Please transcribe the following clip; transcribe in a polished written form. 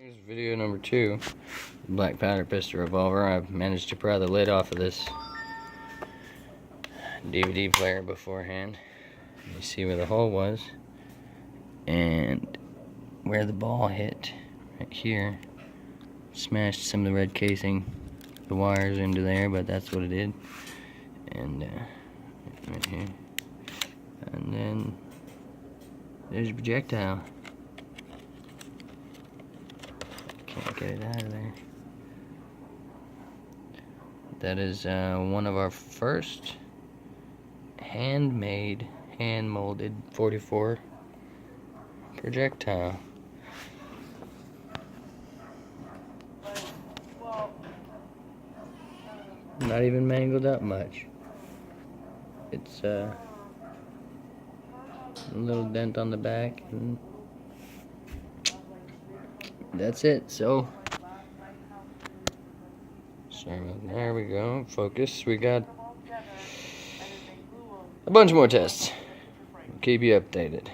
Here's video number 2, black powder pistol revolver. I've managed to pry the lid off of this DVD player beforehand. You see where the hole was and where the ball hit right here. Smashed some of the red casing, the wires into there, but that's what it did. And right here. And then there's your projectile. Can't get it out of there. That is one of our first handmade, hand-molded 44 projectile. Not even mangled up much. It's a little dent on the back, and that's it. So there we go. Focus. We got a bunch more tests. Keep you updated.